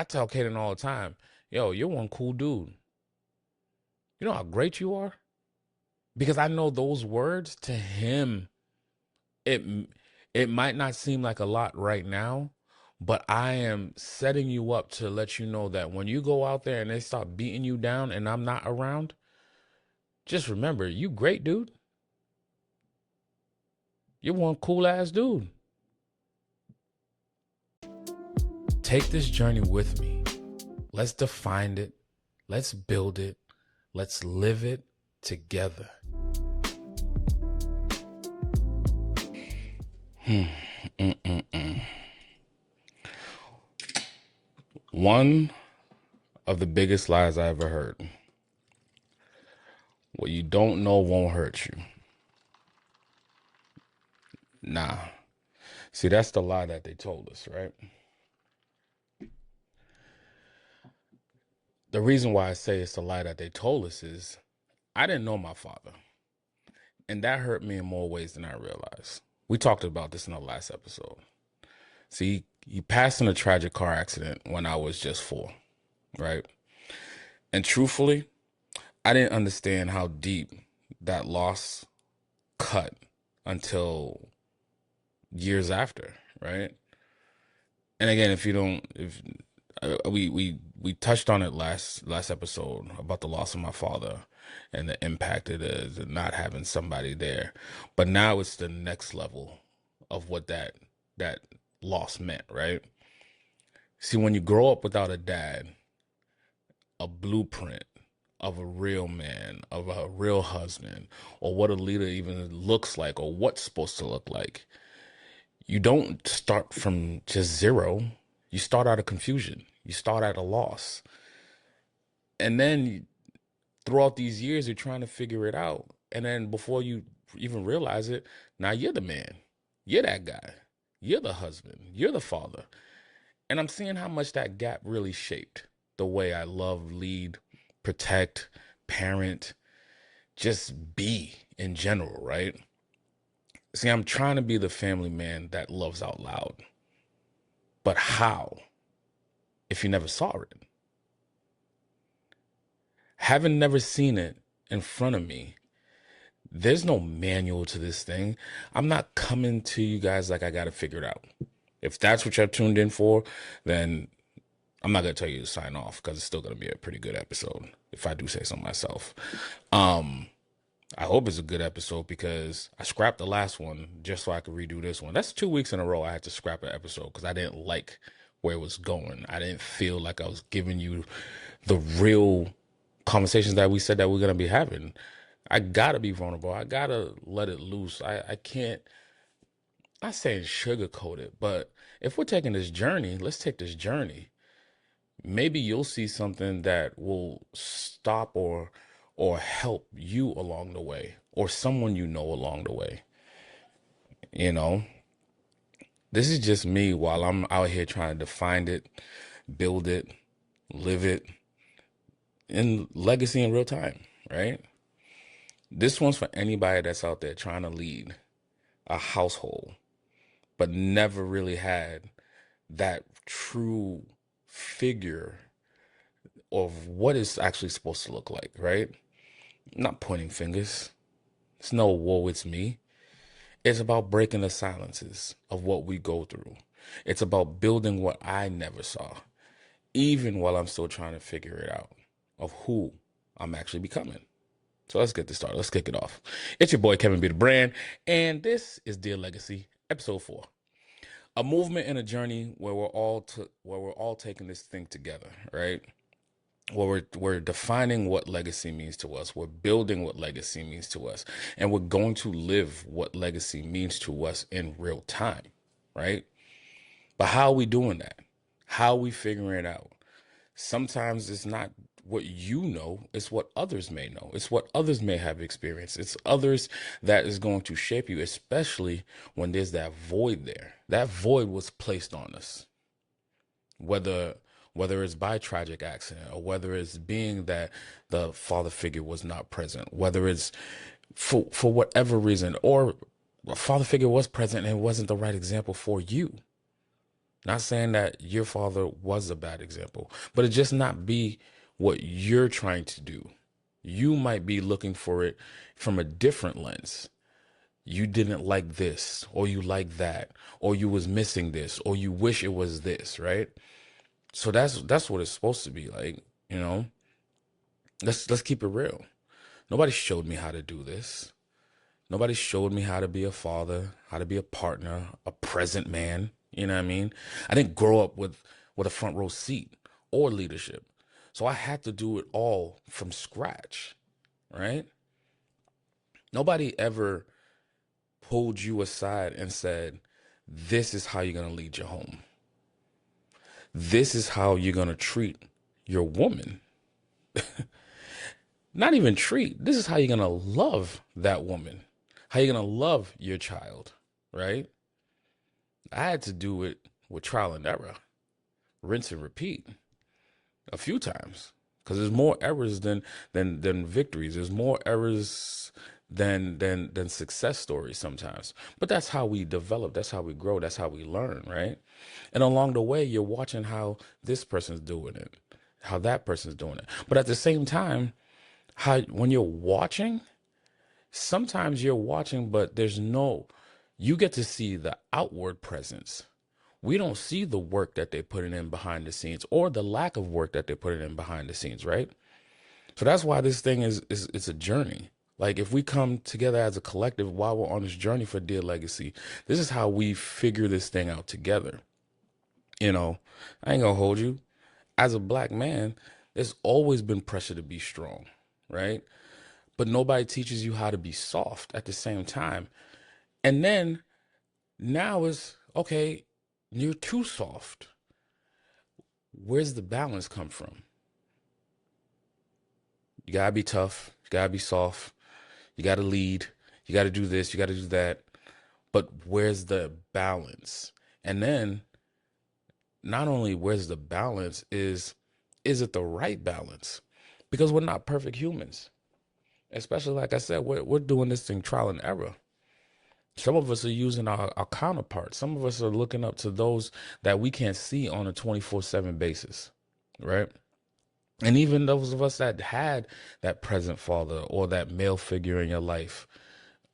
I tell Kaden all the time, yo, you're one cool dude. You know how great you are? Because I know those words to him, it it might not seem like a lot right now, but I am setting you up to let you know that when you go out there and they start beating you down and I'm not around, just remember, you great, dude. You're one cool ass dude. Take this journey with me. Let's define it. Let's build it. Let's live it together. One of the biggest lies I ever heard. What you don't know won't hurt you. Nah. See, that's the lie that they told us, right? The reason why I say it's the lie that they told us is I didn't know my father. And that hurt me in more ways than I realized. We talked about this in the last episode. See, he passed in a tragic car accident when I was just 4, right? And truthfully, I didn't understand how deep that loss cut until years after, right? And again, if you don't, if we touched on it last episode about the loss of my father and the impact it is and not having somebody there, but now it's the next level of what that loss meant, right? See, when you grow up without a dad, a blueprint of a real man, of a real husband, or what a leader even looks like, or what's supposed to look like, you don't start from just zero. You start out of confusion. You start at a loss. And then throughout these years, you're trying to figure it out. And then before you even realize it, now you're the man. You're that guy. You're the husband. You're the father. And I'm seeing how much that gap really shaped the way I love, lead, protect, parent, just be in general, right? See, I'm trying to be the family man that loves out loud. But how if you never saw it? Having never seen it in front of me, there's no manual to this thing. I'm not coming to you guys like I got to figure it out. If that's what you're tuned in for, then I'm not going to tell you to sign off because it's still going to be a pretty good episode if I do say so myself. I hope it's a good episode because I scrapped the last one just so I could redo this one. That's 2 weeks in a row I had to scrap an episode because I didn't like where it was going. I didn't feel like I was giving you the real conversations that we said that we're going to be having. I got to be vulnerable. I got to let it loose. I can't, not saying sugarcoat it, but if we're taking this journey, let's take this journey. Maybe you'll see something that will stop or help you along the way, or someone you know along the way. You know, this is just me while I'm out here trying to define it, build it, live it in legacy in real time, right? This one's for anybody that's out there trying to lead a household, but never really had that true figure of what it's actually supposed to look like, right? I'm not pointing fingers. It's no woe, it's me. It's about breaking the silences of what we go through. It's about building what I never saw, even while I'm still trying to figure it out of who I'm actually becoming. So let's get this started. Let's kick it off. It's your boy, Kevin B. The Brand, and this is Dear Legacy, episode 4. A movement and a journey where where we're all taking this thing together, right? Well, we're defining what legacy means to us. We're building what legacy means to us. And we're going to live what legacy means to us in real time, right? But how are we doing that? How are we figuring it out? Sometimes it's not what you know, it's what others may know. It's what others may have experienced. It's others that is going to shape you, especially when there's that void there. That void was placed on us. Whether it's by tragic accident or whether it's being that the father figure was not present, whether it's for whatever reason, or a father figure was present and it wasn't the right example for you. Not saying that your father was a bad example, but it just not be what you're trying to do. You might be looking for it from a different lens. You didn't like this, or you like that, or you was missing this, or you wish it was this, right? So that's what it's supposed to be like, you know. Let's keep it real. Nobody showed me how to do this. Nobody showed me how to be a father, how to be a partner, a present man. You know what I mean? I didn't grow up with a front row seat or leadership. So I had to do it all from scratch, right? Nobody ever pulled you aside and said, this is how you're going to lead your home. This is how you're going to treat your woman. Not even treat. This is how you're going to love that woman. How you're going to love your child, right? I had to do it with trial and error, rinse and repeat a few times, because there's more errors than victories. There's more errors than success stories sometimes. But that's how we develop. That's how we grow. That's how we learn, right? And along the way, you're watching how this person's doing it, how that person's doing it. But at the same time, how when you're watching, sometimes you're watching, but you get to see the outward presence. We don't see the work that they're putting in behind the scenes, or the lack of work that they're putting in behind the scenes, right? So that's why this thing is it's a journey. Like, if we come together as a collective while we're on this journey for Dear Legacy, this is how we figure this thing out together. You know, I ain't gonna hold you. As a black man, there's always been pressure to be strong, right? But nobody teaches you how to be soft at the same time. And then now it's okay, you're too soft. Where's the balance come from? You gotta be tough, you gotta be soft, you gotta lead, you gotta do this, you gotta do that. But where's the balance? And then not only where's the balance, is it the right balance? Because we're not perfect humans. Especially, like I said, we're doing this thing trial and error. Some of us are using our counterparts. Some of us are looking up to those that we can't see on a 24/7 basis, right? And even those of us that had that present father or that male figure in your life.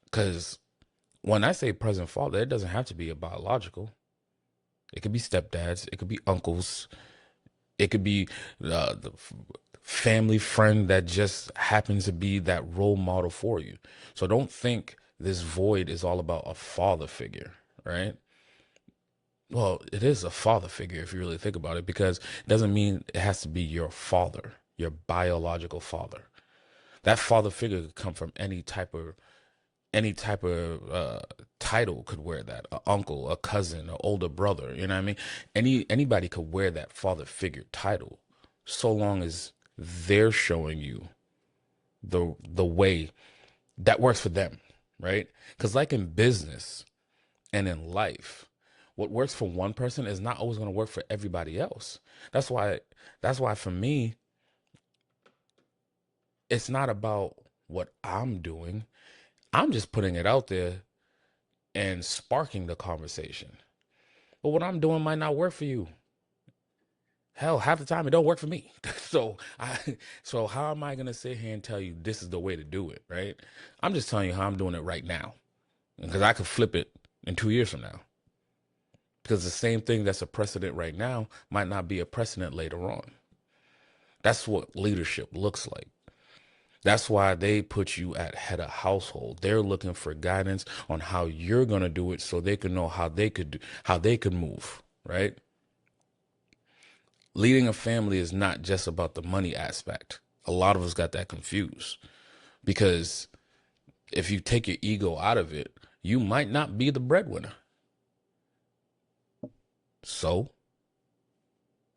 Because when I say present father, it doesn't have to be a biological. It could be stepdads, it could be uncles, it could be the family friend that just happens to be that role model for you. So don't think this void is all about a father figure, right? Well, it is a father figure if you really think about it, because it doesn't mean it has to be your father, your biological father. That father figure could come from any type of title could wear that. A uncle, a cousin, an older brother, you know what I mean? Anybody could wear that father figure title, so long as they're showing you the way that works for them, right? Because like in business and in life, what works for one person is not always going to work for everybody else. That's why for me, it's not about what I'm doing. I'm just putting it out there and sparking the conversation. But what I'm doing might not work for you. Hell, half the time it don't work for me. So how am I gonna sit here and tell you this is the way to do it, right? I'm just telling you how I'm doing it right now. Because I could flip it in 2 years from now. Because the same thing that's a precedent right now might not be a precedent later on. That's what leadership looks like. That's why they put you at head of household. They're looking for guidance on how you're gonna do it, so they can know how they could move, right? Leading a family is not just about the money aspect. A lot of us got that confused, because if you take your ego out of it, you might not be the breadwinner. So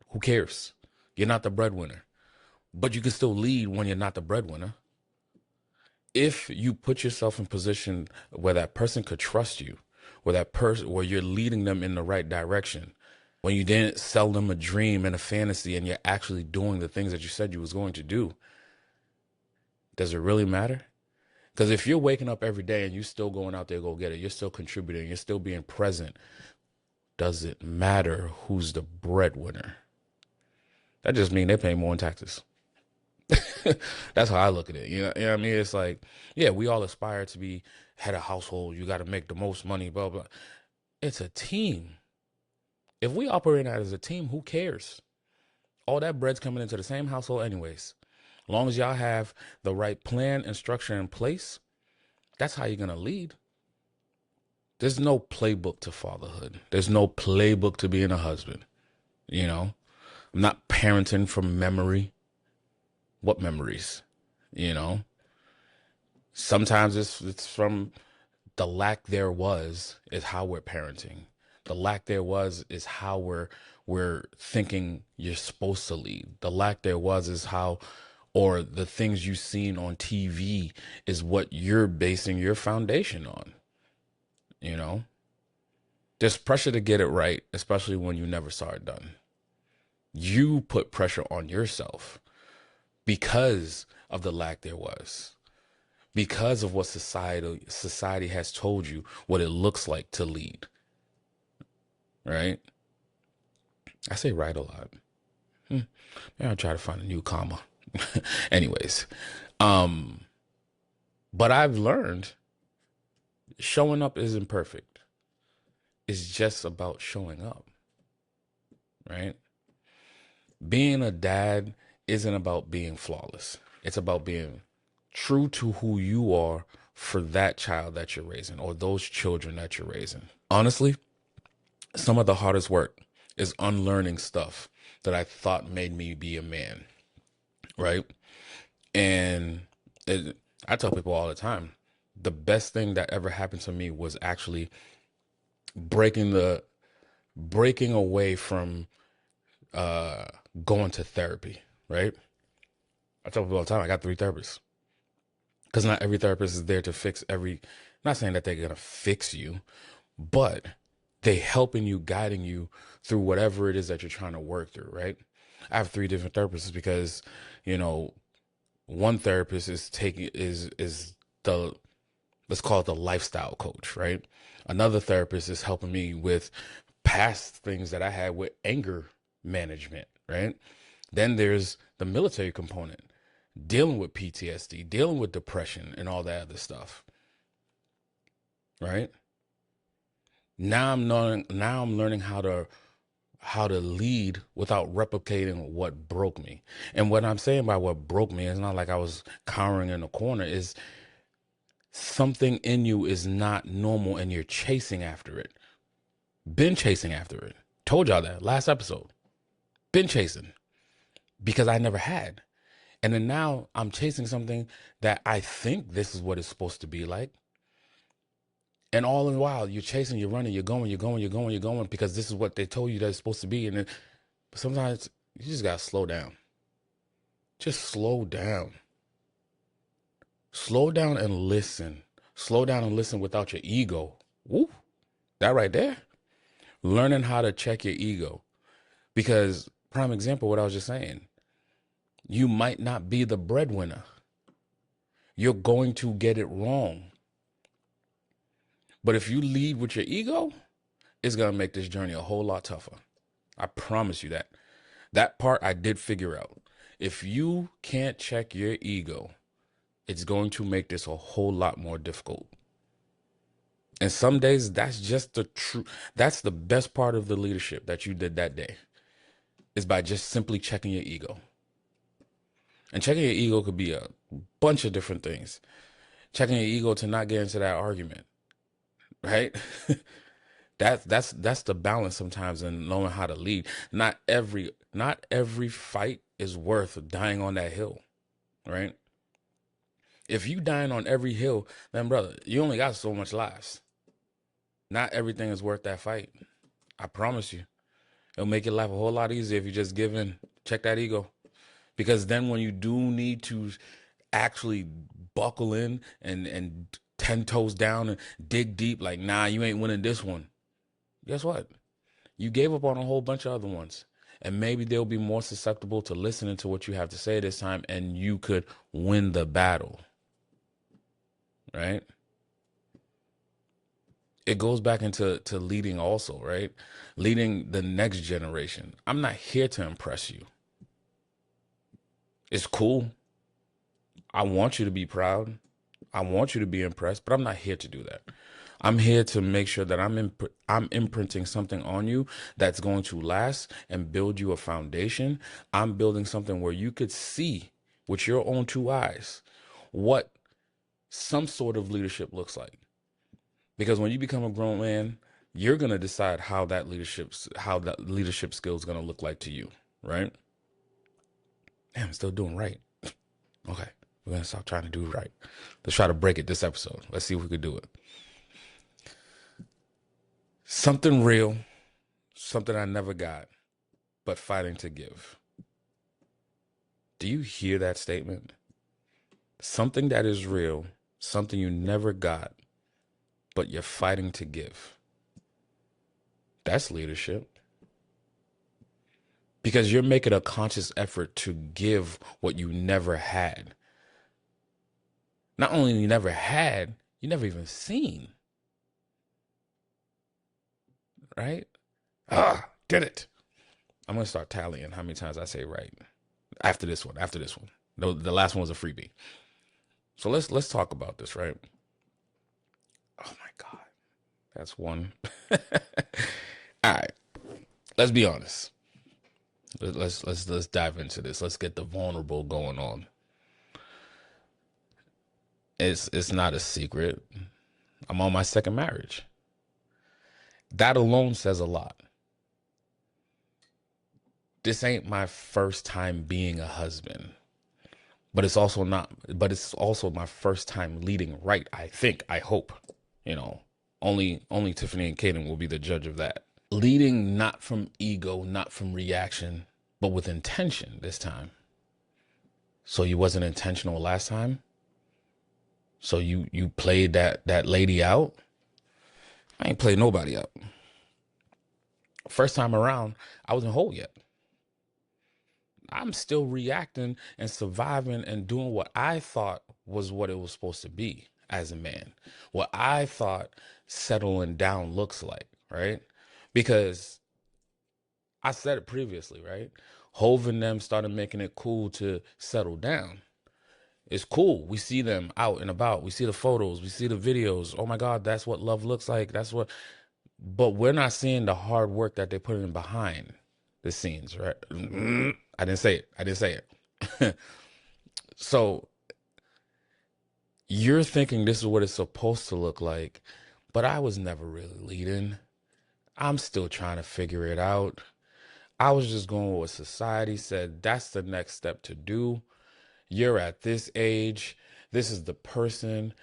who cares? You're not the breadwinner, but you can still lead when you're not the breadwinner. If you put yourself in position where that person could trust you, where you're leading them in the right direction, when you didn't sell them a dream and a fantasy and you're actually doing the things that you said you was going to do, does it really matter? Because if you're waking up every day and you're still going out there to go get it, you're still contributing, you're still being present, doesn't matter who's the breadwinner. That just means they pay more in taxes. That's how I look at it. You know what I mean? It's like, yeah, we all aspire to be head of household. You got to make the most money, blah, blah. It's a team. If we operate as a team, who cares? All that bread's coming into the same household anyways. As long as y'all have the right plan and structure in place, that's how you're going to lead. There's no playbook to fatherhood. There's no playbook to being a husband. You know, I'm not parenting from memory. What memories? You know, sometimes it's from the lack there was is how we're parenting. The lack there was is how we're thinking you're supposed to lead. The lack there was is how, or the things you've seen on TV is what you're basing your foundation on. You know, there's pressure to get it right, especially when you never saw it done. You put pressure on yourself because of the lack there was, because of what society has told you what it looks like to lead. Right? I say right a lot. Maybe I'll try to find a new comma. Anyways, but I've learned showing up isn't perfect. It's just about showing up. Right? Being a dad isn't about being flawless. It's about being true to who you are for that child that you're raising or those children that you're raising. Honestly, some of the hardest work is unlearning stuff that I thought made me be a man, right? And I tell people all the time, the best thing that ever happened to me was actually breaking away from going to therapy, right? I tell people all the time, I got 3 therapists. Because not every therapist is there to fix not saying that they're going to fix you, but they helping you, guiding you through whatever it is that you're trying to work through, right? I have 3 different therapists because, you know, one therapist is the, let's call it the lifestyle coach, right? Another therapist is helping me with past things that I had with anger management, right? Then there's the military component, dealing with PTSD, dealing with depression and all that other stuff, right? Now I'm learning how to lead without replicating what broke me. And what I'm saying by what broke me is not like I was cowering in a corner, is something in you is not normal and you're chasing after it. Been chasing after it. Told y'all that last episode. Been chasing because I never had. And then now I'm chasing something that I think this is what it's supposed to be like. And all the while you're chasing, you're running, you're going because this is what they told you that it's supposed to be. And then sometimes you just got to slow down. Just slow down. Slow down and listen. Slow down and listen without your ego. Woo, that right there. Learning how to check your ego. Because, prime example, what I was just saying, you might not be the breadwinner. You're going to get it wrong. But if you lead with your ego, it's going to make this journey a whole lot tougher. I promise you that. That part I did figure out. If you can't check your ego, it's going to make this a whole lot more difficult. And some days that's just that's the best part of the leadership that you did that day, is by just simply checking your ego. And checking your ego could be a bunch of different things. Checking your ego to not get into that argument, right? That's the balance sometimes in knowing how to lead. Not every fight is worth dying on that hill, right? If you dying on every hill, then brother, you only got so much lives. Not everything is worth that fight. I promise you. It'll make your life a whole lot easier if you just give in. Check that ego. Because then when you do need to actually buckle in and 10 toes down and dig deep, like, nah, you ain't winning this one. Guess what? You gave up on a whole bunch of other ones. And maybe they'll be more susceptible to listening to what you have to say this time, and you could win the battle. Right? it goes back into leading also, right? Leading the next generation. I'm not here to impress you. It's cool. I want you to be proud. I want you to be impressed, but I'm not here to do that. I'm here to make sure that I'm imprinting something on you that's going to last and build you a foundation. I'm building something where you could see with your own two eyes what some sort of leadership looks like. Because when you become a grown man, you're going to decide how that leadership skill is going to look like to you, right? Damn, I'm still doing right. Okay, we're going to stop trying to do right. Let's try to break it this episode. Let's see if we could do it. Something real, something I never got, but fighting to give. Do you hear that statement? Something that is real, something you never got, but you're fighting to give. That's leadership. Because you're making a conscious effort to give what you never had. Not only you never had, you never even seen. Right? Did it. I'm going to start tallying how many times I say right. After this one. The last one was a freebie. So let's talk about this, right? Oh my God. That's one. All right. Let's be honest. Let's dive into this. Let's get the vulnerable going on. It's not a secret. I'm on my second marriage. That alone says a lot. This ain't my first time being a husband. But it's also my first time leading right, I hope. Only Tiffany and Kaden will be the judge of that. Leading not from ego, not from reaction, but with intention this time. So you wasn't intentional last time? So you played that lady out? I ain't played nobody out. First time around, I wasn't whole yet. I'm still reacting and surviving and doing what I thought was what it was supposed to be as a man. What I thought settling down looks like, right? Because I said it previously, right? Hove and them started making it cool to settle down. It's cool. We see them out and about. We see the photos. We see the videos. Oh my God, that's what love looks like. But we're not seeing the hard work that they put in behind the scenes, right? I didn't say it. So you're thinking this is what it's supposed to look like, but I was never really leading. I'm still trying to figure it out. I was just going with what society said. That's the next step to do. You're at this age. This is the person.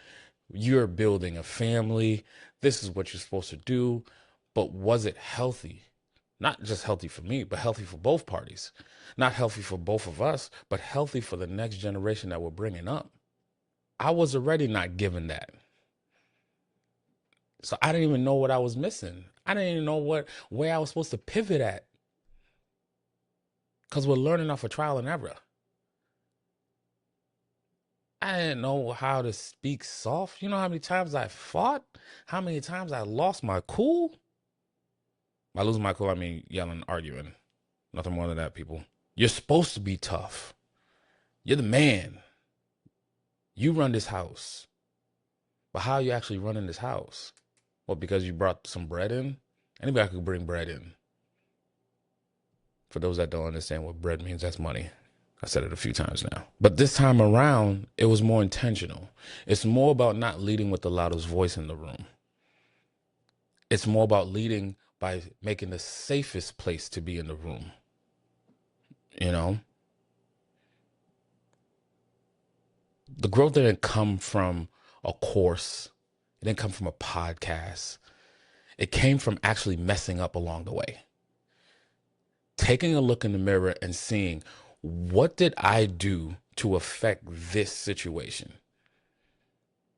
You're building a family. This is what you're supposed to do. But was it healthy? Not just healthy for me, but healthy for both parties. Not healthy for both of us, but healthy for the next generation that we're bringing up. I was already not given that. So I didn't even know what I was missing. I didn't even know where I was supposed to pivot at. Because we're learning off of trial and error. I didn't know how to speak soft. You know how many times I fought? How many times I lost my cool? By losing my cool, I mean yelling, arguing. Nothing more than that, people. You're supposed to be tough. You're the man. You run this house. But how are you actually running this house? Well, because you brought some bread in? Anybody could bring bread in. For those that don't understand what bread means, that's money. I said it a few times now. But this time around, it was more intentional. It's more about not leading with the loudest voice in the room. It's more about leading by making the safest place to be in the room. You know? The growth didn't come from a course. It didn't come from a podcast. It came from actually messing up along the way. Taking a look in the mirror and seeing, what did I do to affect this situation?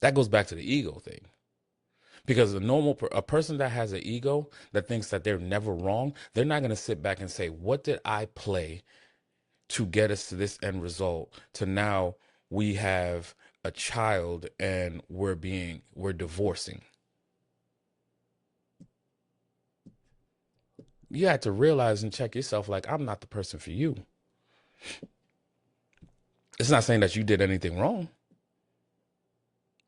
That goes back to the ego thing. Because a person that has an ego that thinks that they're never wrong, they're not going to sit back and say, what did I play to get us to this end result? To now we have a child and we're divorcing. you had to realize and check yourself, like, I'm not the person for you. It's not saying that you did anything wrong.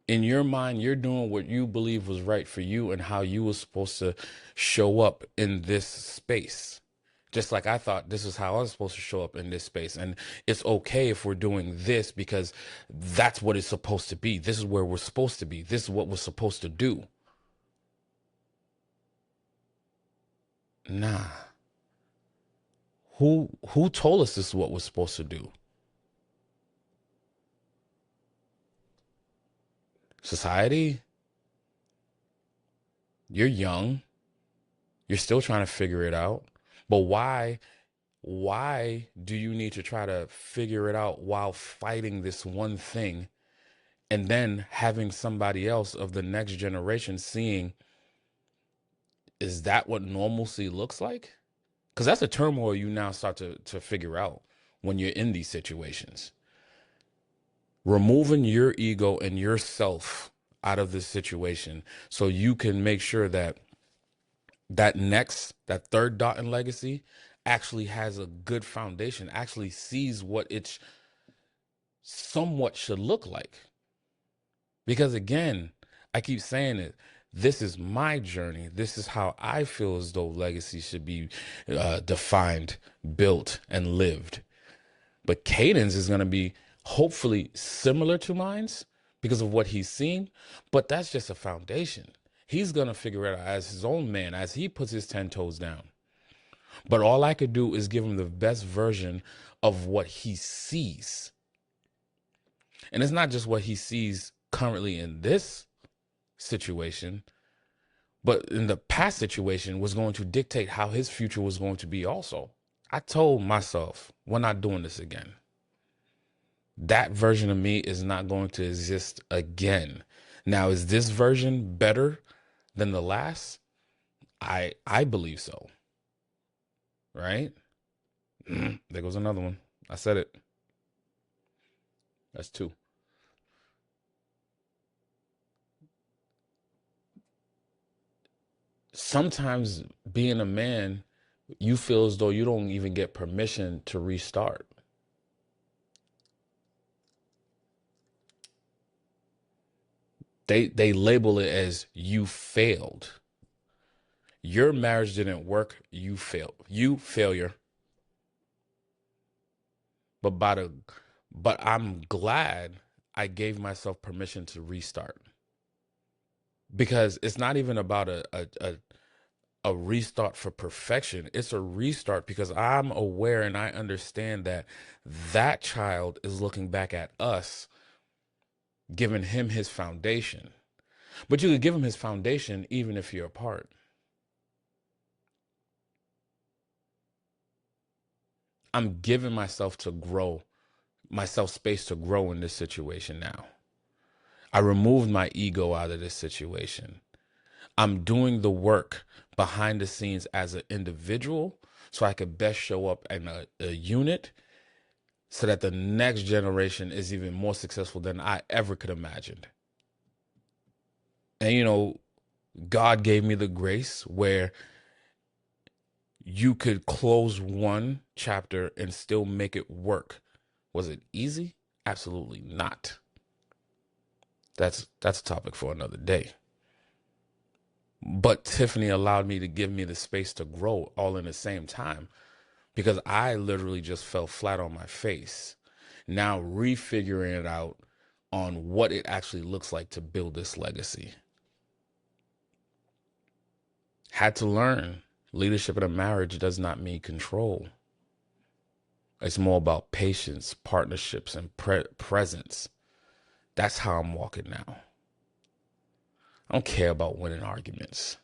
In your mind, you're doing what you believe was right for you and how you were supposed to show up in this space. Just like I thought this is how I was supposed to show up in this space. And it's okay if we're doing this because that's what it's supposed to be. This is where we're supposed to be. This is what we're supposed to do. Nah. Who told us this is what we're supposed to do? Society? You're young. You're still trying to figure it out. But why do you need to try to figure it out while fighting this one thing and then having somebody else of the next generation seeing, is that what normalcy looks like? Because that's a turmoil you now start to figure out when you're in these situations. Removing your ego and yourself out of this situation so you can make sure that that third dot in legacy actually has a good foundation, actually sees what it somewhat should look like. Because again, I keep saying it, this is my journey. This is how I feel as though legacy should be defined, built, and lived. But Caden's is going to be hopefully similar to mine's because of what he's seen, but that's just a foundation. He's going to figure it out as his own man, as he puts his 10 toes down. But all I could do is give him the best version of what he sees. And it's not just what he sees currently in this situation, but in the past situation was going to dictate how his future was going to be also. I told myself, we're not doing this again. That version of me is not going to exist again. Now, is this version better than the last? I believe so. Right? There goes another one. I said it. That's two. Sometimes being a man, you feel as though you don't even get permission to restart. They label it as you failed. Your marriage didn't work, you failed. You failure. But I'm glad I gave myself permission to restart. Because it's not even about a restart for perfection. It's a restart because I'm aware and I understand that that child is looking back at us, giving him his foundation. But you could give him his foundation even if you're apart. I'm giving myself to grow, myself space to grow in this situation now. I removed my ego out of this situation. I'm doing the work behind the scenes as an individual so I could best show up in a unit so that the next generation is even more successful than I ever could imagine. And, you know, God gave me the grace where you could close one chapter and still make it work. Was it easy? Absolutely not. That's a topic for another day. But Tiffany allowed me to give me the space to grow all in the same time because I literally just fell flat on my face. Now refiguring it out on what it actually looks like to build this legacy. Had to learn leadership in a marriage does not mean control. It's more about patience, partnerships, and presence. That's how I'm walking now. I don't care about winning arguments.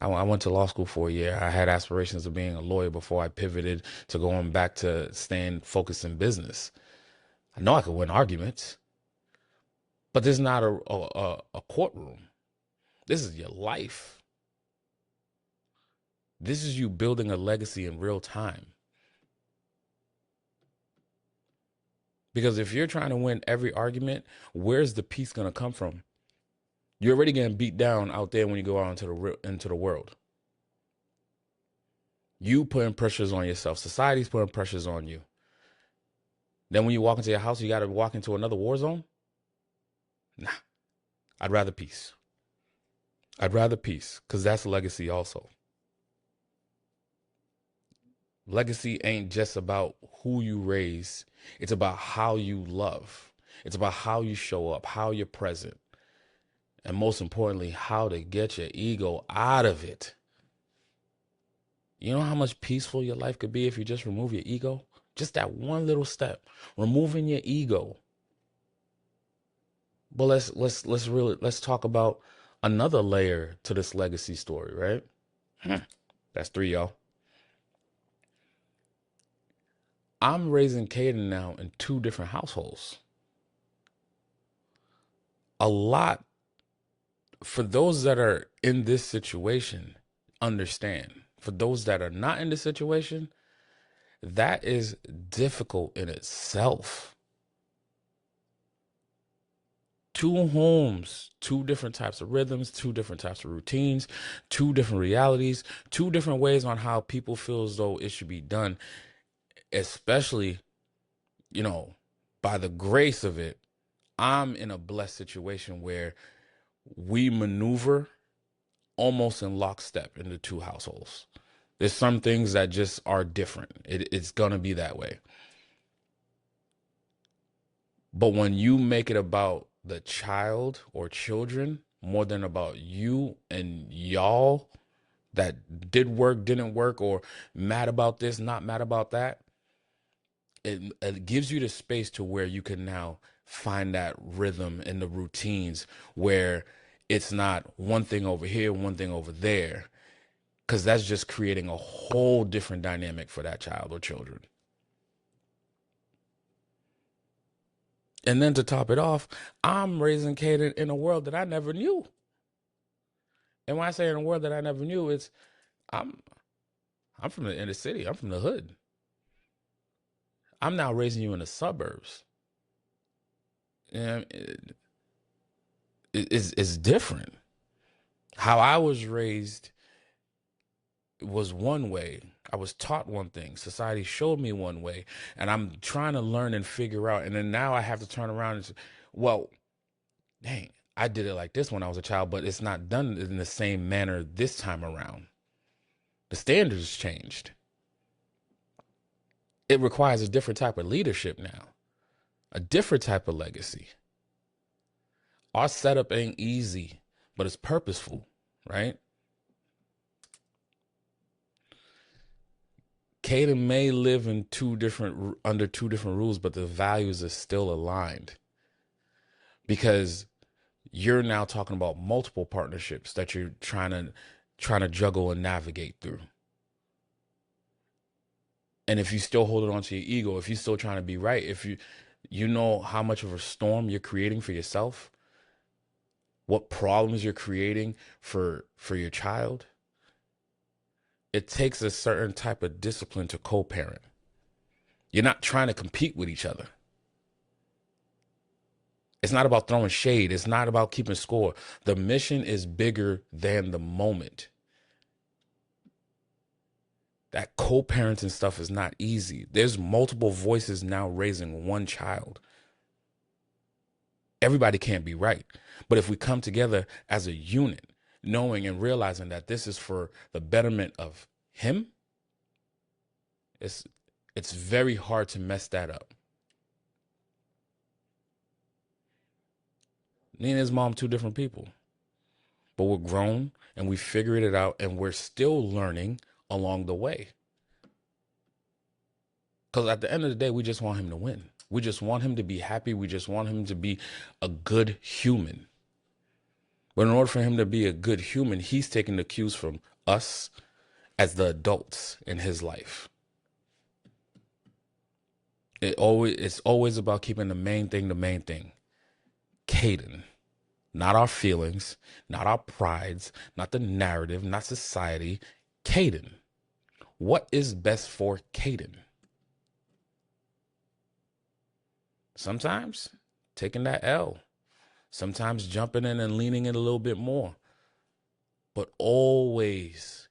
I went to law school for a year. I had aspirations of being a lawyer before I pivoted to going back to staying focused in business. I know I could win arguments, but this is not a courtroom. This is your life. This is you building a legacy in real time. Because if you're trying to win every argument, where's the peace going to come from? You're already getting beat down out there when you go out into the world. You putting pressures on yourself. Society's putting pressures on you. Then when you walk into your house, you got to walk into another war zone? Nah, I'd rather peace. I'd rather peace, because that's legacy also. Legacy ain't just about who you raise. It's about how you love. It's about how you show up, how you're present. And most importantly, how to get your ego out of it. You know how much peaceful your life could be if you just remove your ego? Just that one little step, removing your ego. But let's talk about another layer to this legacy story, right? That's 3, y'all. I'm raising Caden now in 2 different households. A lot, for those that are in this situation, understand. For those that are not in this situation, that is difficult in itself. 2 homes, 2 different types of rhythms, 2 different types of routines, 2 different realities, 2 different ways on how people feel as though it should be done, especially, by the grace of it, I'm in a blessed situation where we maneuver almost in lockstep in the 2 households. There's some things that just are different. It's going to be that way. But when you make it about the child or children more than about you and y'all that did work, didn't work, or mad about this, not mad about that, it gives you the space to where you can now find that rhythm and the routines where it's not one thing over here, one thing over there, because that's just creating a whole different dynamic for that child or children. And then to top it off, I'm raising Caden in a world that I never knew. And when I say in a world that I never knew, it's I'm I'm from the inner city. I'm from the hood. I'm now raising you in the suburbs. And it's different. How I was raised was one way. I was taught one thing. Society showed me one way. And I'm trying to learn and figure out. And then now I have to turn around and say, well, dang, I did it like this when I was a child, but it's not done in the same manner this time around. The standards changed. It requires a different type of leadership now, a different type of legacy. Our setup ain't easy, but it's purposeful, right? Caden may live in under 2 different rules, but the values are still aligned, because you're now talking about multiple partnerships that you're trying to juggle and navigate through. And if you still hold on to your ego, if you're still trying to be right, if you know how much of a storm you're creating for yourself, what problems you're creating for your child, it takes a certain type of discipline to co-parent. You're not trying to compete with each other. It's not about throwing shade. It's not about keeping score. The mission is bigger than the moment. That co-parenting stuff is not easy. There's multiple voices now raising one child. Everybody can't be right. But if we come together as a unit, knowing and realizing that this is for the betterment of him, it's very hard to mess that up. Me and his mom, 2 different people. But we're grown and we figured it out, and we're still learning along the way. Because at the end of the day, we just want him to win. We just want him to be happy. We just want him to be a good human. But in order for him to be a good human, he's taking the cues from us as the adults in his life. It's always about keeping the main thing. Caden. Not our feelings, not our prides, not the narrative, not society. Caden. What is best for Caden? Sometimes taking that L. Sometimes jumping in and leaning in a little bit more. But always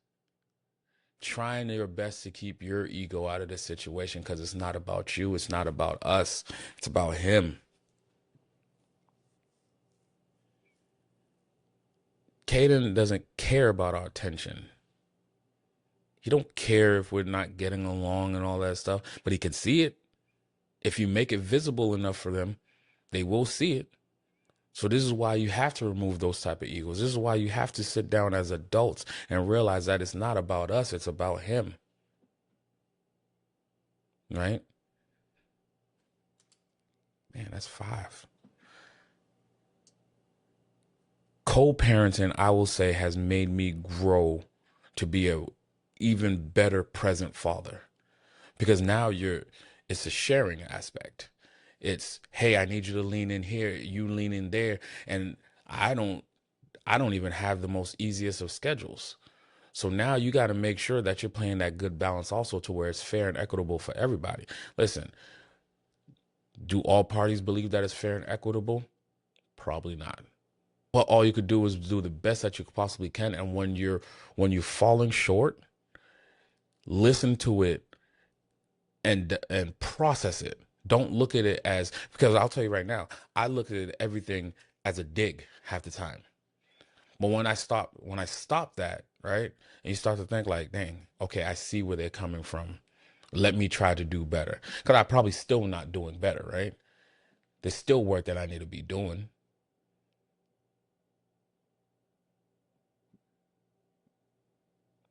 trying your best to keep your ego out of the situation, because it's not about you. It's not about us. It's about him. Caden doesn't care about our attention. He don't care if we're not getting along and all that stuff, but he can see it. If you make it visible enough for them, they will see it. So this is why you have to remove those type of egos. This is why you have to sit down as adults and realize that it's not about us, it's about him. Right? Man, that's 5. Co-parenting, I will say, has made me grow to be a even better present father. Because now it's a sharing aspect. It's, hey, I need you to lean in here, you lean in there. And I don't even have the most easiest of schedules. So now you got to make sure that you're playing that good balance also, to where it's fair and equitable for everybody. Listen, do all parties believe that it's fair and equitable? Probably not. But all you could do is do the best that you possibly can. And when you're falling short, listen to it and process it. Don't look at it as, because I'll tell you right now, I look at everything as a dig half the time. But when I stop that, right, and you start to think like, dang, okay, I see where they're coming from. Let me try to do better. Because I'm probably still not doing better, right? There's still work that I need to be doing.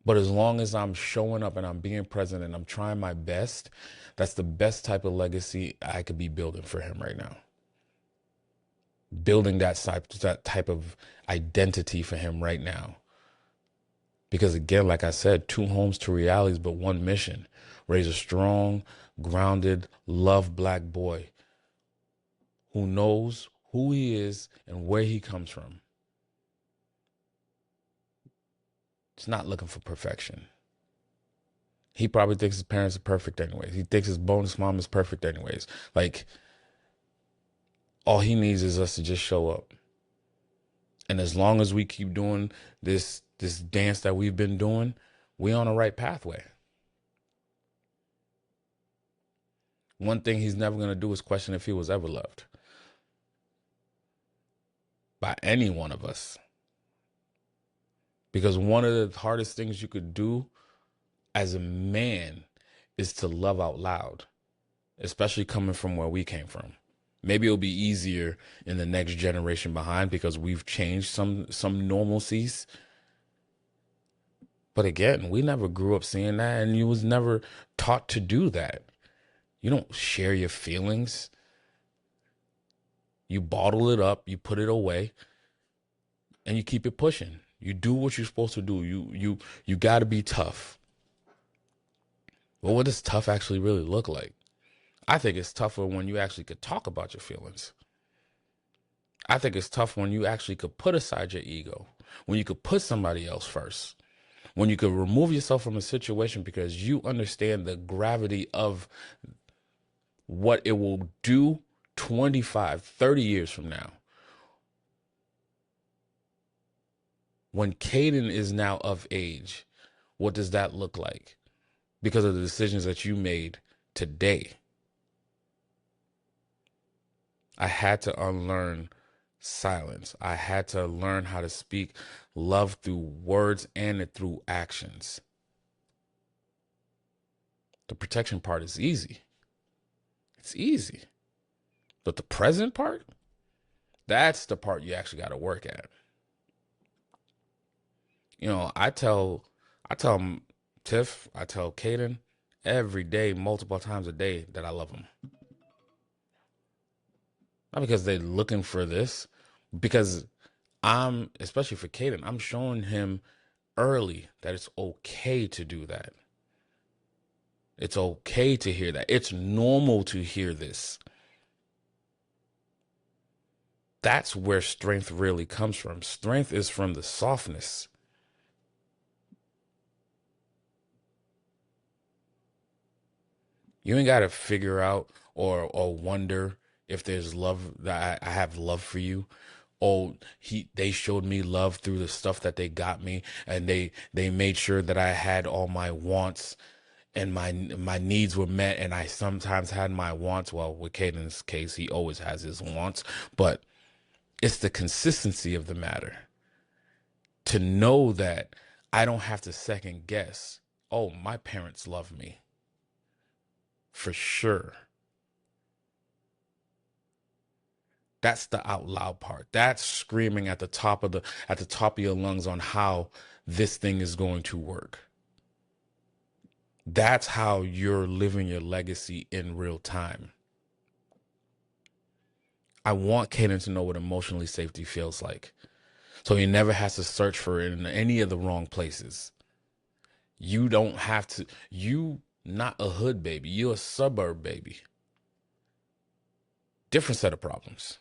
But as long as I'm showing up and I'm being present and I'm trying my best, that's the best type of legacy I could be building for him right now. Building that type of identity for him right now. Because again, like I said, 2 homes, 2 realities, but 1 mission. Raise a strong, grounded, loved Black boy who knows who he is and where he comes from. He's not looking for perfection. He probably thinks his parents are perfect anyways. He thinks his bonus mom is perfect anyways. Like, all he needs is us to just show up. And as long as we keep doing this dance that we've been doing, we're on the right pathway. One thing he's never going to do is question if he was ever loved by any one of us. Because one of the hardest things you could do as a man is to love out loud, especially coming from where we came from. Maybe it'll be easier in the next generation behind because we've changed some normalcies. But again, we never grew up seeing that, and you was never taught to do that. You don't share your feelings. You bottle it up, you put it away, and you keep it pushing. You do what you're supposed to do. You got to be tough. Well, what does tough actually really look like? I think it's tougher when you actually could talk about your feelings. I think it's tough when you actually could put aside your ego, when you could put somebody else first, when you could remove yourself from a situation because you understand the gravity of what it will do 25, 30 years from now. When Caden is now of age, what does that look like? Because of the decisions that you made today. I had to unlearn silence. I had to learn how to speak love through words and through actions. The protection part is easy. It's easy. But the present part, that's the part you actually got to work at. You know, I tell Tiff, I tell Caden every day, multiple times a day, that I love them. Not because they're looking for this, because especially for Caden, I'm showing him early that it's okay to do that. It's okay to hear that. It's normal to hear this. That's where strength really comes from. Strength is from the softness. You ain't got to figure out or wonder if there's love, that I have love for you. Oh, they showed me love through the stuff that they got me, and they made sure that I had all my wants and my needs were met, and I sometimes had my wants. Well, with Caden's case, he always has his wants, but it's the consistency of the matter to know that I don't have to second guess. Oh, my parents love me for sure. That's the out loud part. That's screaming at the top of your lungs on how this thing is going to work. That's how you're living your legacy in real time. I want Caden to know what emotionally safety feels like, so he never has to search for it in any of the wrong places. You don't have to. You not a hood baby. You a suburb baby. Different set of problems.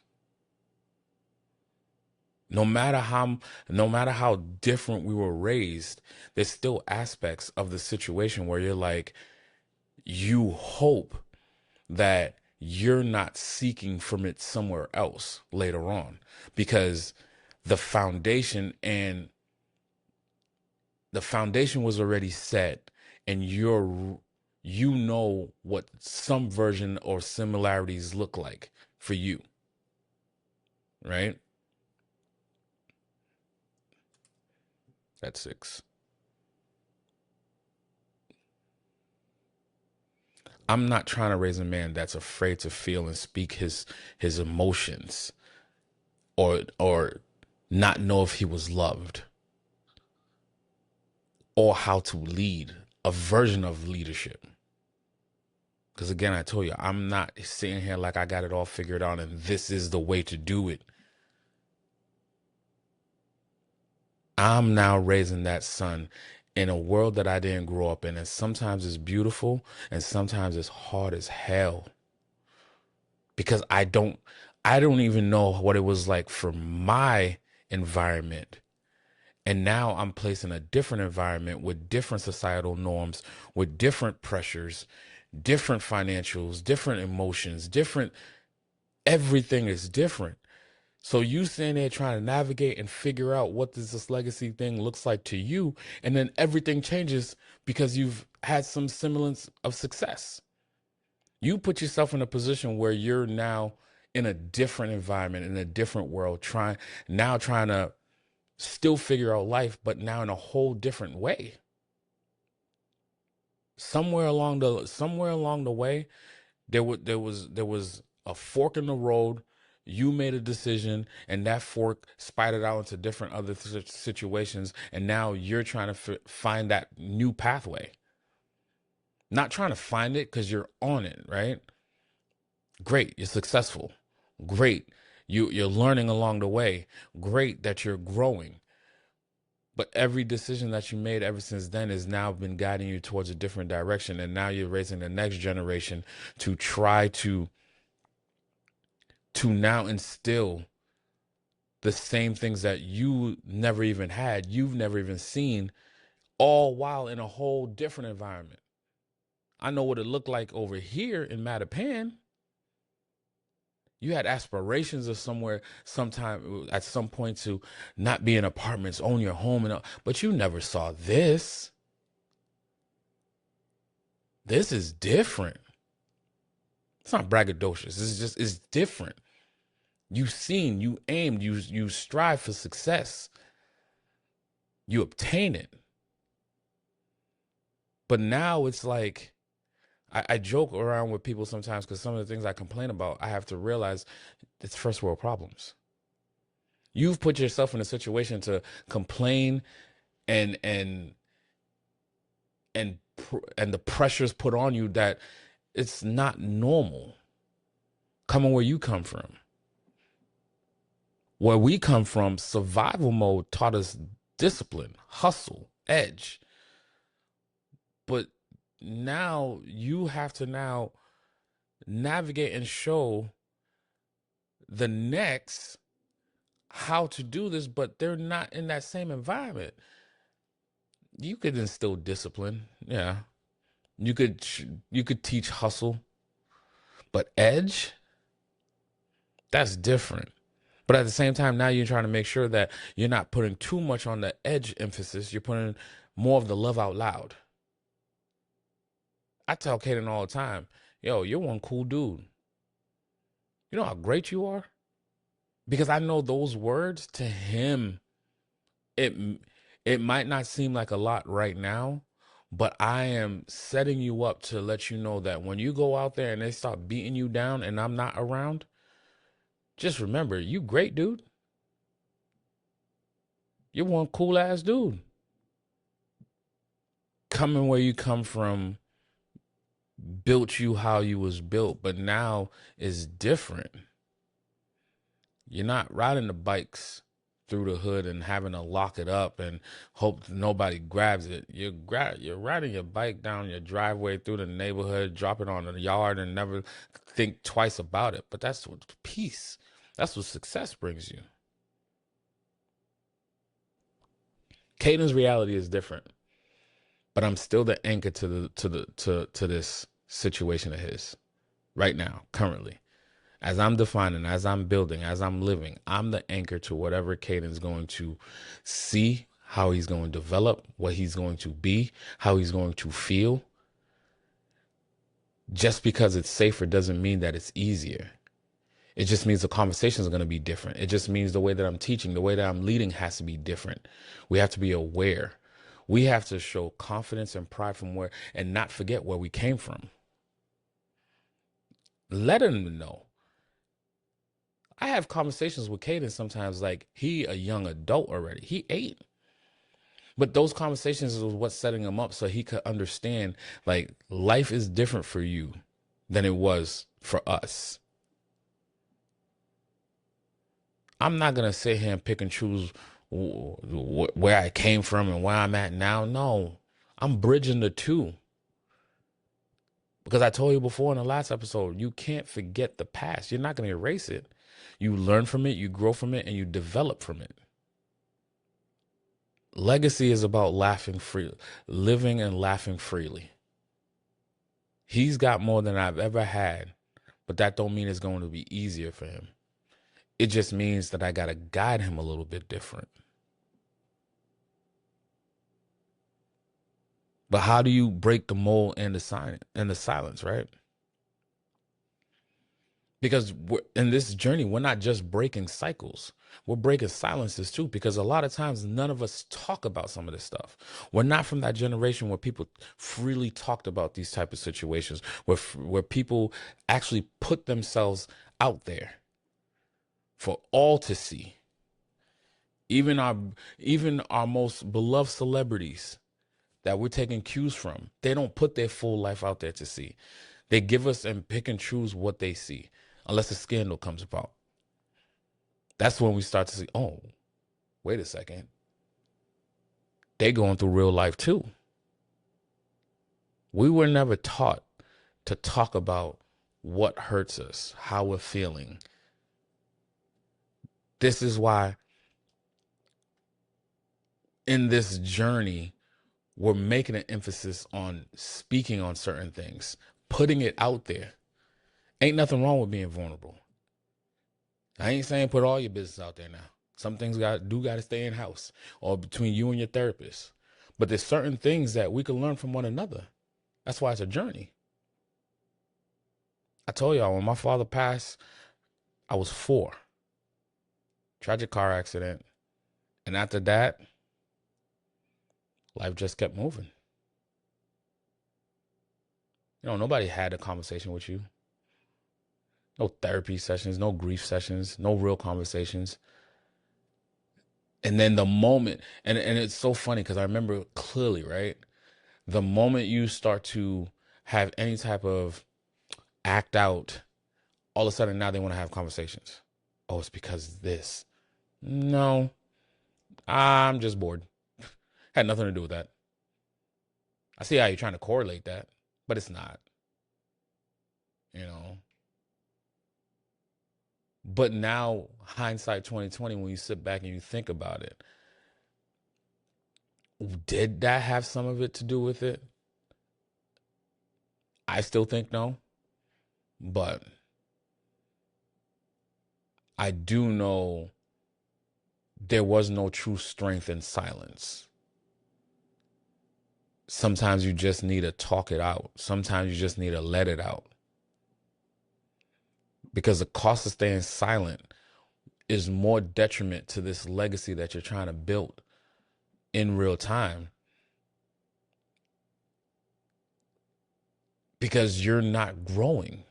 No matter how different we were raised, there's still aspects of the situation where you're like, you hope that you're not seeking from it somewhere else later on, because the foundation and the foundation was already set, and you know what some version or similarities look like for you, right? That's 6. I'm not trying to raise a man that's afraid to feel and speak his emotions, or not know if he was loved, or how to lead a version of leadership. Because again, I told you, I'm not sitting here like I got it all figured out and this is the way to do it. I'm now raising that son in a world that I didn't grow up in. And sometimes it's beautiful and sometimes it's hard as hell. Because I don't even know what it was like for my environment. And now I'm placed in a different environment with different societal norms, with different pressures, different financials, different emotions, different, everything is different. So you sitting there trying to navigate and figure out what this legacy thing looks like to you, and then everything changes because you've had some semblance of success. You put yourself in a position where you're now in a different environment, in a different world, trying to still figure out life, but now in a whole different way. Somewhere along the way, there was a fork in the road. You made a decision, and that fork spied out into different other situations, and now you're trying to find that new pathway. Not trying to find it because you're on it, right? Great, you're successful. Great, you're learning along the way. Great that you're growing. But every decision that you made ever since then has now been guiding you towards a different direction, and now you're raising the next generation to try to now instill the same things that you never even had, you've never even seen, all while in a whole different environment. I know what it looked like over here in Mattapan. You had aspirations of somewhere, sometime at some point, to not be in apartments, own your home, but you never saw this. This is different. It's not braggadocious. It's different. You aimed, you strive for success. You obtain it. But now it's like, I joke around with people sometimes because some of the things I complain about, I have to realize it's first world problems. You've put yourself in a situation to complain, and and and the pressures put on you that it's not normal coming where you come from. Where we come from, survival mode taught us discipline, hustle, edge. But now you have to now navigate and show the next how to do this, but they're not in that same environment. You could instill discipline, yeah. You could teach hustle, but edge, that's different. But at the same time, now you're trying to make sure that you're not putting too much on the edge emphasis. You're putting more of the love out loud. I tell Kaden all the time, yo, you're one cool dude. You know how great you are? Because I know those words to him, it it might not seem like a lot right now, but I am setting you up to let you know that when you go out there and they start beating you down and I'm not around, just remember, you great, dude. You're one cool ass dude. Coming where you come from built you how you was built, but now is different. You're not riding the bikes through the hood and having to lock it up and hope nobody grabs it. You're riding your bike down your driveway through the neighborhood, drop it on the yard and never think twice about it. But that's what peace. That's what success brings you. Caden's reality is different, but I'm still the anchor to this situation of his right now, currently. As I'm defining, as I'm building, as I'm living, I'm the anchor to whatever Caden's going to see, how he's going to develop, what he's going to be, how he's going to feel. Just because it's safer doesn't mean that it's easier. It just means the conversations are going to be different. It just means the way that I'm teaching, the way that I'm leading has to be different. We have to be aware. We have to show confidence and pride from where, and not forget where we came from. Let him know. I have conversations with Caden sometimes like he a young adult already. He 8. But those conversations is what's setting him up so he could understand like life is different for you than it was for us. I'm not going to sit here and pick and choose where I came from and where I'm at now. No, I'm bridging the two. Because I told you before in the last episode, you can't forget the past. You're not going to erase it. You learn from it, you grow from it, and you develop from it. Legacy is about laughing free, living and laughing freely. He's got more than I've ever had, but that don't mean it's going to be easier for him. It just means that I got to guide him a little bit different. But how do you break the mold and the silence, right? Because in this journey, we're not just breaking cycles. We're breaking silences too, because a lot of times none of us talk about some of this stuff. We're not from that generation where people freely talked about these type of situations, where people actually put themselves out there for all to see. Even our most beloved celebrities that we're taking cues from, they don't put their full life out there to see. They give us and pick and choose what they see, unless a scandal comes about. That's when we start to see, oh, wait a second. They going through real life too. We were never taught to talk about what hurts us, how we're feeling. This is why in this journey, we're making an emphasis on speaking on certain things, putting it out there. Ain't nothing wrong with being vulnerable. I ain't saying put all your business out there now. Some things got to stay in house or between you and your therapist. But there's certain things that we can learn from one another. That's why it's a journey. I told y'all when my father passed, I was 4. Tragic car accident. And after that, life just kept moving. You know, nobody had a conversation with you. No therapy sessions, no grief sessions, no real conversations. And then the moment, and it's so funny because I remember clearly, right? The moment you start to have any type of act out, all of a sudden now they want to have conversations. Oh, it's because this. No, I'm just bored. Had nothing to do with that. I see how you're trying to correlate that, but it's not, you know. But now, hindsight 2020, when you sit back and you think about it, did that have some of it to do with it? I still think no, but I do know there was no true strength in silence. Sometimes you just need to talk it out. Sometimes you just need to let it out. Because the cost of staying silent is more detriment to this legacy that you're trying to build in real time, because you're not growing.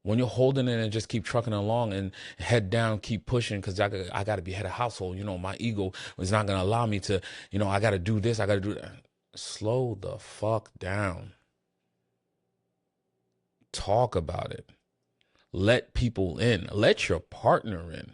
When you're holding it and just keep trucking along and head down, keep pushing, because I got to be head of household. My ego is not going to allow me to, I got to do this. I got to do that. Slow the fuck down. Talk about it. Let people in. Let your partner in.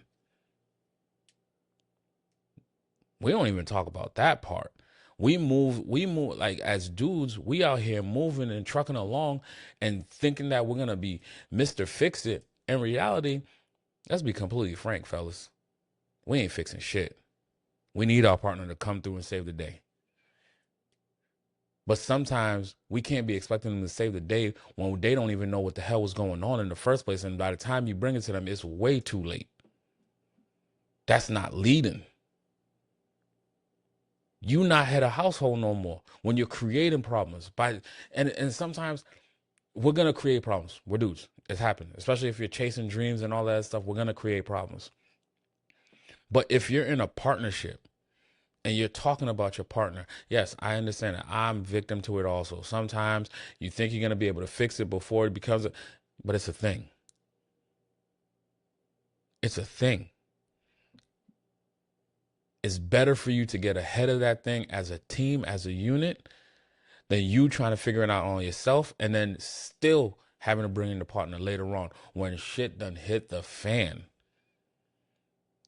We don't even talk about that part. We move like as dudes, we out here moving and trucking along and thinking that we're going to be Mr. Fix It. In reality, let's be completely frank, fellas. We ain't fixing shit. We need our partner to come through and save the day. But sometimes we can't be expecting them to save the day when they don't even know what the hell was going on in the first place. And by the time you bring it to them, it's way too late. That's not leading. You not head of household no more when you're creating problems. And sometimes we're going to create problems. We're dudes. It's happened. Especially if you're chasing dreams and all that stuff, we're going to create problems. But if you're in a partnership and you're talking about your partner, yes, I understand that. I'm victim to it also. Sometimes you think you're going to be able to fix it before it becomes but it's a thing. It's a thing. It's better for you to get ahead of that thing as a team, as a unit, than you trying to figure it out on yourself and then still having to bring in the partner later on when shit done hit the fan.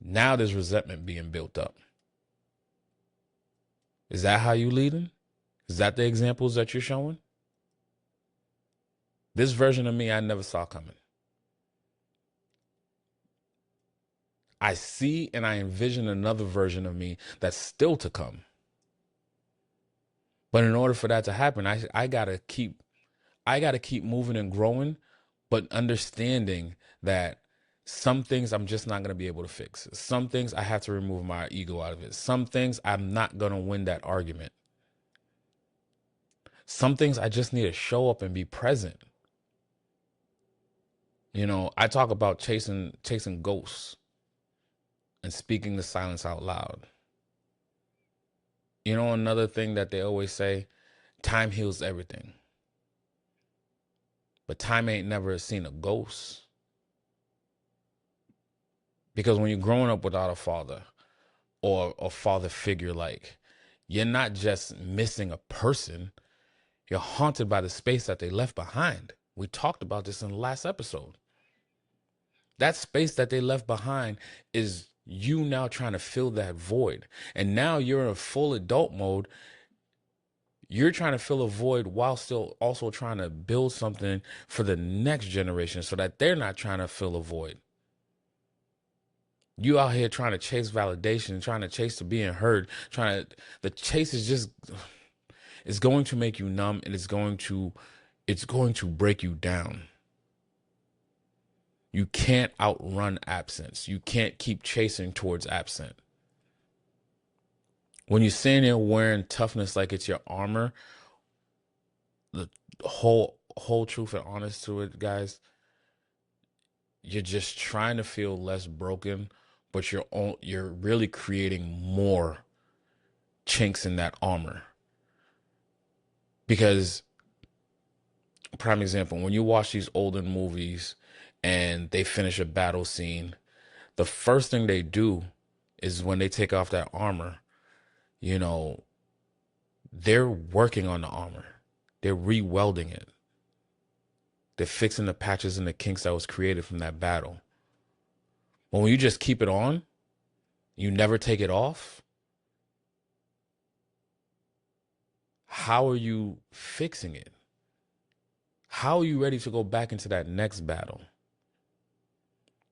Now there's resentment being built up. Is that how you leading? Is that the examples that you're showing? This version of me, I never saw coming. I see and I envision another version of me that's still to come. But in order for that to happen, I gotta keep moving and growing, but understanding that some things I'm just not gonna be able to fix. Some things I have to remove my ego out of it. Some things I'm not gonna win that argument. Some things I just need to show up and be present. I talk about chasing ghosts and speaking the silence out loud. Another thing that they always say, time heals everything. But time ain't never seen a ghost. Because when you're growing up without a father or a father figure, you're not just missing a person, you're haunted by the space that they left behind. We talked about this in the last episode. That space that they left behind is you now trying to fill that void. And now you're in full adult mode. You're trying to fill a void while still also trying to build something for the next generation so that they're not trying to fill a void. You out here trying to chase validation, trying to chase to being heard, the chase is just, it's going to make you numb and it's going to break you down. You can't outrun absence. You can't keep chasing towards absent. When you're sitting there wearing toughness like it's your armor, the whole truth and honest to it, guys, you're just trying to feel less broken, but you're really creating more chinks in that armor. Because, prime example, when you watch these older movies and they finish a battle scene, the first thing they do is when they take off that armor, they're working on the armor. They're re-welding it. They're fixing the patches and the kinks that was created from that battle. But when you just keep it on, you never take it off, how are you fixing it? How are you ready to go back into that next battle?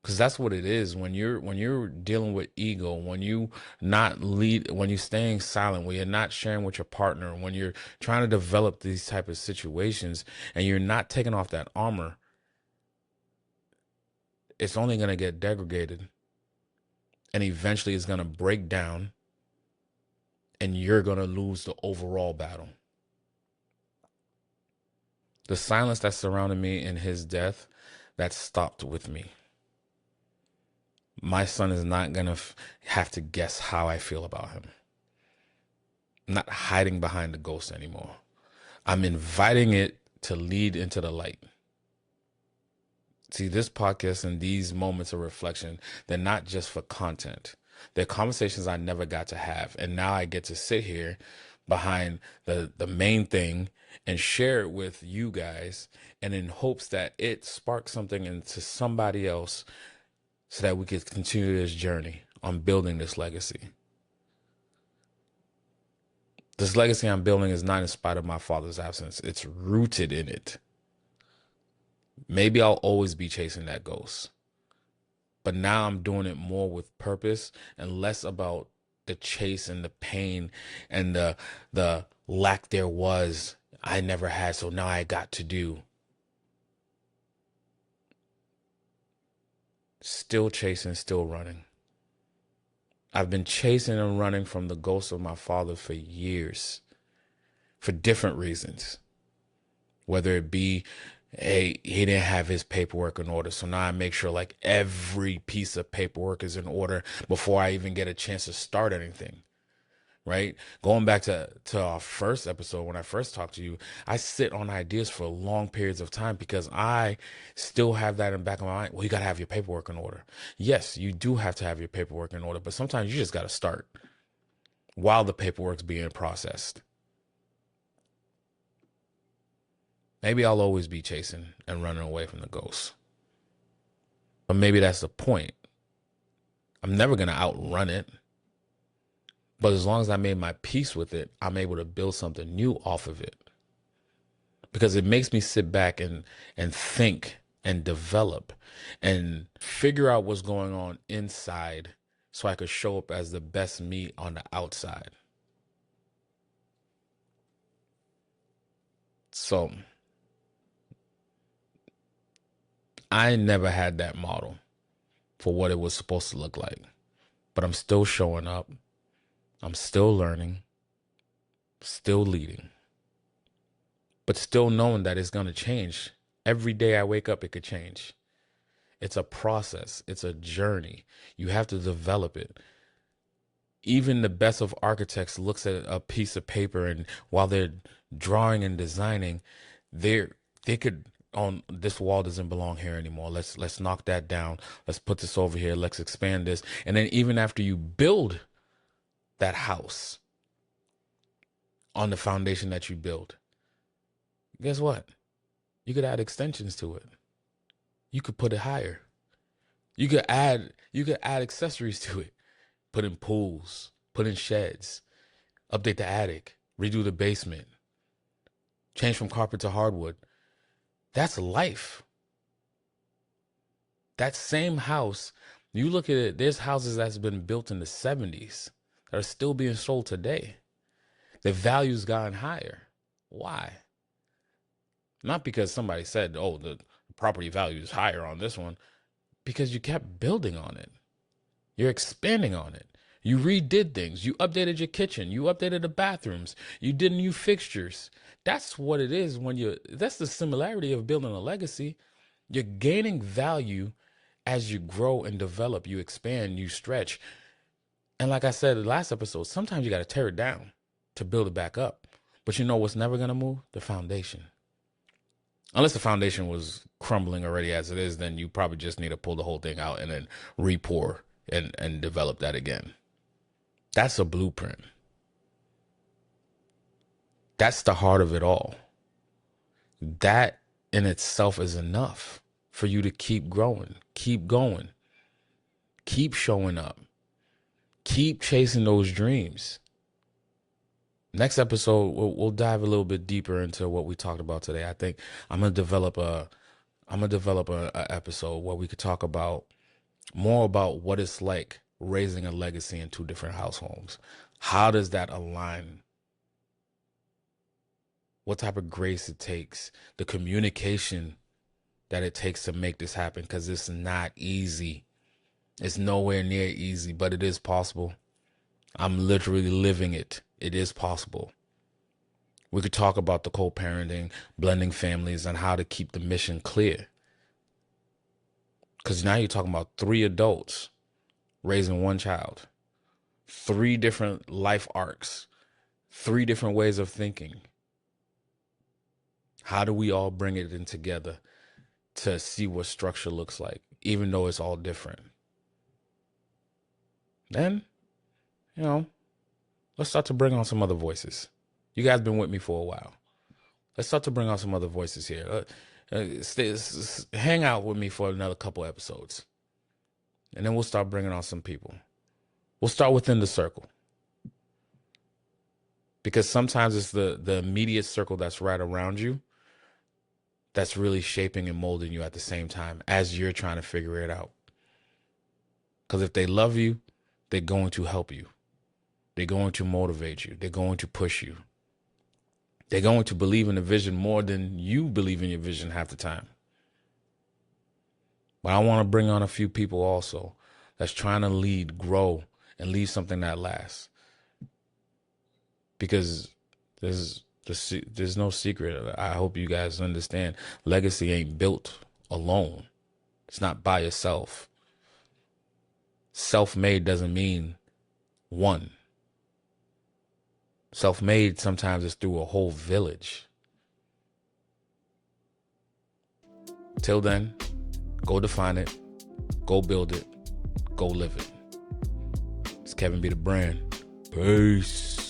Because that's what it is when you're dealing with ego, when you when you're staying silent, when you're not sharing with your partner, when you're trying to develop these type of situations and you're not taking off that armor, it's only going to get degraded, and eventually it's going to break down, and you're going to lose the overall battle. The silence that surrounded me in his death, that stopped with me. My son is not going to have to guess how I feel about him. I'm not hiding behind the ghost anymore. I'm inviting it to lead into the light. See, this podcast and these moments of reflection, they're not just for content. They're conversations I never got to have. And now I get to sit here behind the main thing and share it with you guys, and in hopes that it sparks something into somebody else so that we can continue this journey on building this legacy. This legacy I'm building is not in spite of my father's absence. It's rooted in it. Maybe I'll always be chasing that ghost, but now I'm doing it more with purpose and less about the chase and the pain and the lack there was I never had, so now I got to do. Still chasing, still running. I've been chasing and running from the ghost of my father for years, for different reasons. Whether it be, hey, he didn't have his paperwork in order, so now I make sure like every piece of paperwork is in order before I even get a chance to start anything. Right? Going back to our first episode, when I first talked to you, I sit on ideas for long periods of time because I still have that in the back of my mind. Well, you got to have your paperwork in order. Yes, you do have to have your paperwork in order, but sometimes you just got to start while the paperwork's being processed. Maybe I'll always be chasing and running away from the ghost. But maybe that's the point. I'm never going to outrun it. But as long as I made my peace with it, I'm able to build something new off of it. Because it makes me sit back and think and develop and figure out what's going on inside so I could show up as the best me on the outside. So I never had that model for what it was supposed to look like. But I'm still showing up. I'm still learning, still leading, but still knowing that it's going to change. Every day I wake up, it could change. It's a process. It's a journey. You have to develop it. Even the best of architects looks at a piece of paper, and while they're drawing and designing, they could, on this wall doesn't belong here anymore. Let's knock that down. Let's put this over here. Let's expand this. And then even after you build that house on the foundation that you build, guess what? You could add extensions to it. You could put it higher. You could add accessories to it. Put in pools, put in sheds, update the attic, redo the basement, change from carpet to hardwood. That's life. That same house, you look at it, there's houses that's been built in the 70s that are still being sold today. The value's gotten higher. Why? Not because somebody said, oh, the property value is higher on this one. Because you kept building on it. You're expanding on it. You redid things. You updated your kitchen. You updated the bathrooms. You did new fixtures. That's what it is that's the similarity of building a legacy. You're gaining value as you grow and develop. You expand, you stretch. And like I said in the last episode, sometimes you got to tear it down to build it back up. But you know what's never going to move? The foundation. Unless the foundation was crumbling already as it is, then you probably just need to pull the whole thing out and then re-pour and develop that again. That's a blueprint. That's the heart of it all. That in itself is enough for you to keep growing, keep going, keep showing up, keep chasing those dreams. Next episode, we'll dive a little bit deeper into what we talked about today. I think I'm gonna develop a episode where we could talk about more about what it's like raising a legacy in two different households. How does that align? What type of grace it takes, the communication that it takes to make this happen, because it's not easy. It's nowhere near easy, but it is possible. I'm literally living it. It is possible. We could talk about the co-parenting, blending families, and how to keep the mission clear. Because now you're talking about 3 adults raising 1 child, 3 different life arcs, 3 different ways of thinking. How do we all bring it in together to see what structure looks like, even though it's all different? Then, let's start to bring on some other voices. You guys been with me for a while. Let's start to bring on some other voices here. Hang out with me for another couple episodes. And then we'll start bringing on some people. We'll start within the circle. Because sometimes it's the immediate circle that's right around you that's really shaping and molding you at the same time as you're trying to figure it out. Because if they love you, they're going to help you. They're going to motivate you. They're going to push you. They're going to believe in the vision more than you believe in your vision half the time. But I want to bring on a few people also that's trying to lead, grow, and leave something that lasts. Because there's no secret. I hope you guys understand. Legacy ain't built alone. It's not by yourself. Self-made doesn't mean one. Self-made sometimes is through a whole village. Till then, go define it, go build it, go live it. It's Kevin B. the Brand. Peace.